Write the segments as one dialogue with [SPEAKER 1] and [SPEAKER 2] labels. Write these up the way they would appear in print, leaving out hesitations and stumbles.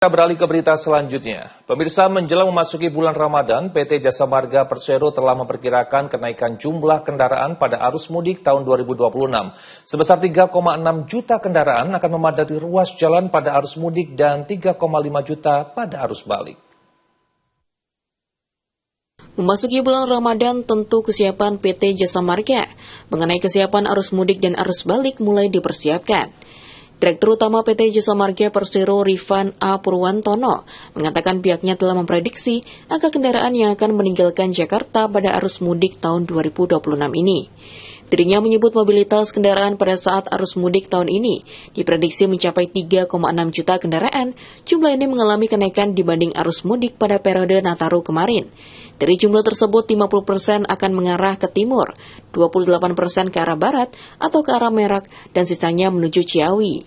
[SPEAKER 1] Kita beralih ke berita selanjutnya. Pemirsa, menjelang memasuki bulan Ramadan, PT Jasa Marga Persero telah memperkirakan kenaikan jumlah kendaraan pada arus mudik tahun 2026. Sebesar 3,6 juta kendaraan akan memadati ruas jalan pada arus mudik dan 3,5 juta pada arus balik.
[SPEAKER 2] Memasuki bulan Ramadan, tentu kesiapan PT Jasa Marga mengenai kesiapan arus mudik dan arus balik mulai dipersiapkan. Direktur Utama PT Jasa Marga Persero Rifan A. Purwantono mengatakan pihaknya telah memprediksi angka kendaraan yang akan meninggalkan Jakarta pada arus mudik tahun 2026 ini. Dirinya menyebut mobilitas kendaraan pada saat arus mudik tahun ini diprediksi mencapai 3,6 juta kendaraan. Jumlah ini mengalami kenaikan dibanding arus mudik pada periode Nataru kemarin. Dari jumlah tersebut, 50% akan mengarah ke timur, 28% ke arah barat atau ke arah Merak, dan sisanya menuju Ciawi.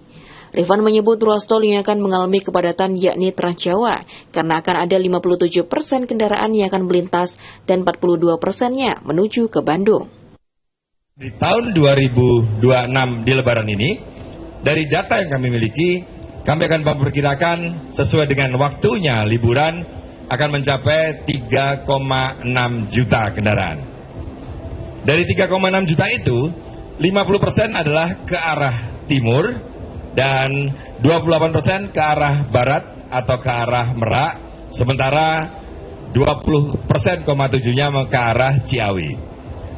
[SPEAKER 2] Rifan menyebut ruas tol yang akan mengalami kepadatan yakni Trans Jawa, karena akan ada 57% kendaraan yang akan melintas dan 42%-nya menuju ke Bandung.
[SPEAKER 3] Di tahun 2026 di Lebaran ini, dari data yang kami miliki, kami akan memperkirakan sesuai dengan waktunya liburan akan mencapai 3,6 juta kendaraan. Dari 3,6 juta itu, 50% adalah ke arah timur dan 28% ke arah barat atau ke arah Merak, sementara 20%,7-nya ke arah Ciawi.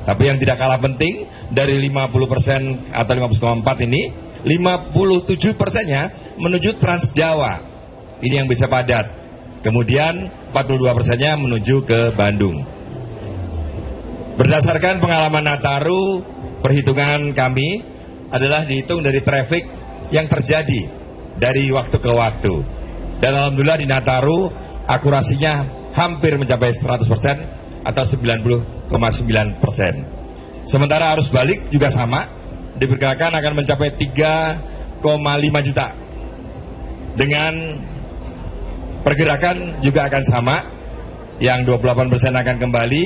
[SPEAKER 3] Tapi yang tidak kalah penting, dari 50% atau 50,4 ini, 57%-nya menuju Trans Jawa. Ini yang bisa padat. Kemudian 42%-nya menuju ke Bandung. Berdasarkan pengalaman Nataru, perhitungan kami adalah dihitung dari traffic yang terjadi dari waktu ke waktu. Dan alhamdulillah di Nataru akurasinya hampir mencapai 100% atau 90,9%. Sementara arus balik juga sama, diperkirakan akan mencapai 3,5 juta. Dengan pergerakan juga akan sama, yang 28% akan kembali,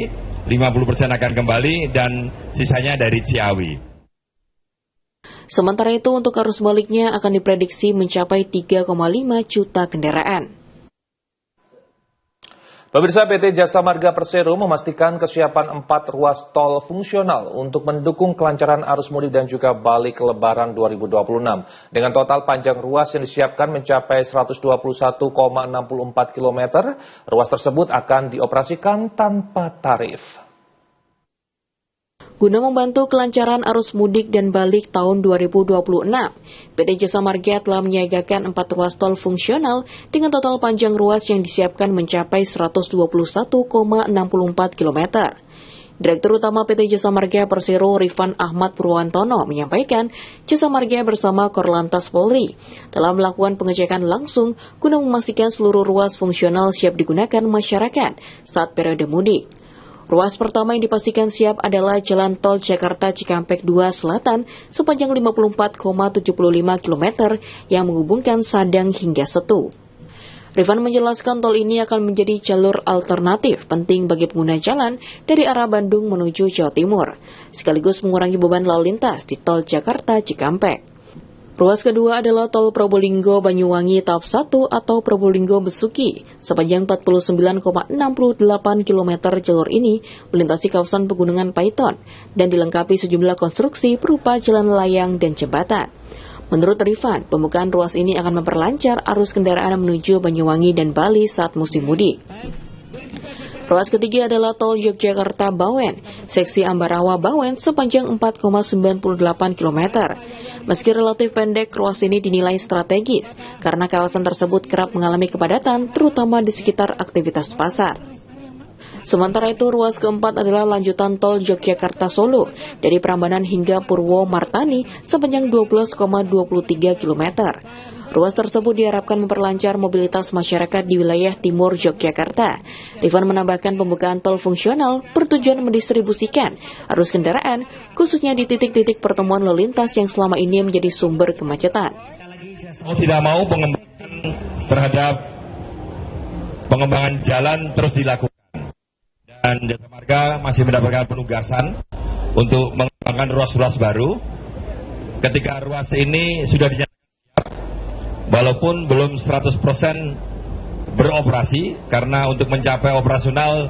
[SPEAKER 3] 50% akan kembali, dan sisanya dari Ciawi.
[SPEAKER 2] Sementara itu untuk arus baliknya akan diprediksi mencapai 3,5 juta kendaraan.
[SPEAKER 1] Pemirsa, PT Jasa Marga Persero memastikan kesiapan 4 ruas tol fungsional untuk mendukung kelancaran arus mudik dan juga balik Lebaran 2026. Dengan total panjang ruas yang disiapkan mencapai 121,64 km, ruas tersebut akan dioperasikan tanpa tarif.
[SPEAKER 2] Guna membantu kelancaran arus mudik dan balik tahun 2026, PT Jasa Marga telah menyiagakan 4 ruas tol fungsional dengan total panjang ruas yang disiapkan mencapai 121,64 km. Direktur Utama PT Jasa Marga Persero Rifan Ahmad Purwantono menyampaikan Jasa Marga bersama Korlantas Polri telah melakukan pengecekan langsung guna memastikan seluruh ruas fungsional siap digunakan masyarakat saat periode mudik. Ruas pertama yang dipastikan siap adalah Jalan Tol Jakarta Cikampek 2 Selatan sepanjang 54,75 km yang menghubungkan Sadang hingga Setu. Rifan menjelaskan tol ini akan menjadi jalur alternatif penting bagi pengguna jalan dari arah Bandung menuju Jawa Timur, sekaligus mengurangi beban lalu lintas di Tol Jakarta Cikampek. Ruas kedua adalah Tol Probolinggo Banyuwangi tahap 1 atau Probolinggo Besuki. Sepanjang 49,68 km jalur ini melintasi kawasan Pegunungan Paiton dan dilengkapi sejumlah konstruksi berupa jalan layang dan jembatan. Menurut Rifan, pembukaan ruas ini akan memperlancar arus kendaraan menuju Banyuwangi dan Bali saat musim mudik. Ruas ketiga adalah Tol Yogyakarta-Bawen, seksi Ambarawa-Bawen sepanjang 4,98 km. Meski relatif pendek, ruas ini dinilai strategis karena kawasan tersebut kerap mengalami kepadatan, terutama di sekitar aktivitas pasar. Sementara itu, ruas keempat adalah lanjutan Tol Yogyakarta-Solo dari Prambanan hingga Purwomartani sepanjang 12,23 km. Ruas tersebut diharapkan memperlancar mobilitas masyarakat di wilayah timur Yogyakarta. Rifan menambahkan pembukaan tol fungsional bertujuan mendistribusikan arus kendaraan, khususnya di titik-titik pertemuan lalu lintas yang selama ini menjadi sumber kemacetan.
[SPEAKER 3] Tidak mau terhadap pengembangan jalan terus dilakukan. Dan Jasa Marga masih mendapatkan penugasan untuk mengembangkan ruas-ruas baru. Ketika ruas ini sudah dinyatakan siap, walaupun belum 100% beroperasi, karena untuk mencapai operasional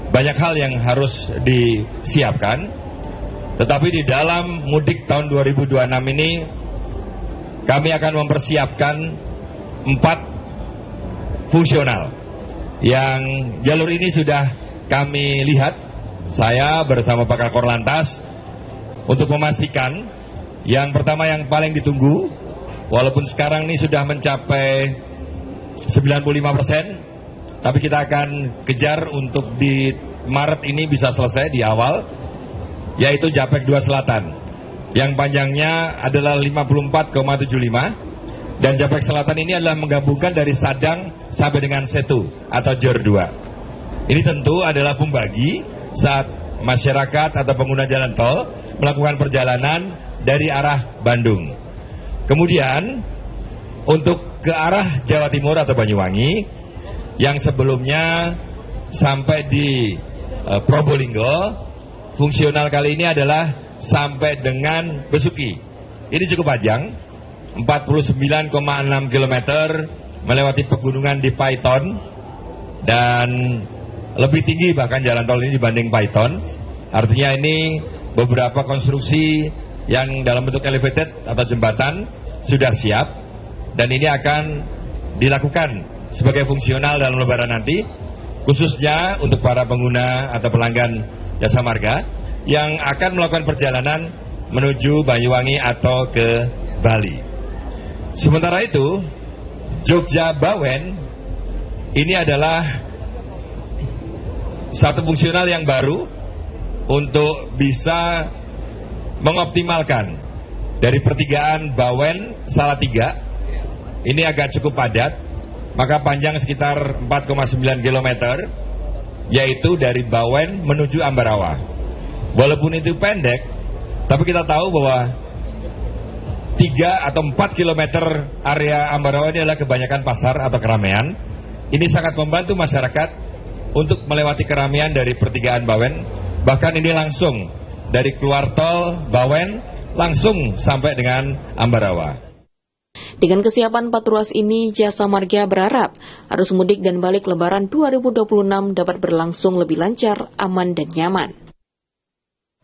[SPEAKER 3] banyak hal yang harus disiapkan. Tetapi di dalam mudik tahun 2026 ini kami akan mempersiapkan 4 fungsional yang jalur ini sudah kami lihat, saya bersama Pak Kakor Lantas, untuk memastikan yang pertama yang paling ditunggu, walaupun sekarang ini sudah mencapai 95%, tapi kita akan kejar untuk di Maret ini bisa selesai di awal, yaitu Japek 2 Selatan, yang panjangnya adalah 54,75, dan Japek Selatan ini adalah menggabungkan dari Sadang sampai dengan Setu atau Jor 2. Ini tentu adalah pembagi saat masyarakat atau pengguna jalan tol melakukan perjalanan dari arah Bandung. Kemudian untuk ke arah Jawa Timur atau Banyuwangi, yang sebelumnya sampai di Probolinggo, fungsional kali ini adalah sampai dengan Besuki. Ini cukup panjang, 49,6 km, melewati pegunungan di Paiton, dan lebih tinggi bahkan jalan tol ini dibanding Paiton. Artinya ini beberapa konstruksi yang dalam bentuk elevated atau jembatan sudah siap, dan ini akan dilakukan sebagai fungsional dalam lebaran nanti, khususnya untuk para pengguna atau pelanggan jasa marga yang akan melakukan perjalanan menuju Banyuwangi atau ke Bali. Sementara itu, Jogja Bawen ini adalah satu fungsional yang baru untuk bisa mengoptimalkan dari pertigaan Bawen Salatiga. Ini agak cukup padat, maka panjang sekitar 4,9 km, yaitu dari Bawen menuju Ambarawa. Walaupun itu pendek, tapi kita tahu bahwa 3 atau 4 km area Ambarawa ini adalah kebanyakan pasar atau keramaian. Ini sangat membantu masyarakat untuk melewati keramaian dari pertigaan Bawen. Bahkan ini langsung dari keluar tol Bawen langsung sampai dengan Ambarawa.
[SPEAKER 2] Dengan kesiapan 4 ruas ini, Jasa Marga berharap arus mudik dan balik Lebaran 2026 dapat berlangsung lebih lancar, aman, dan nyaman.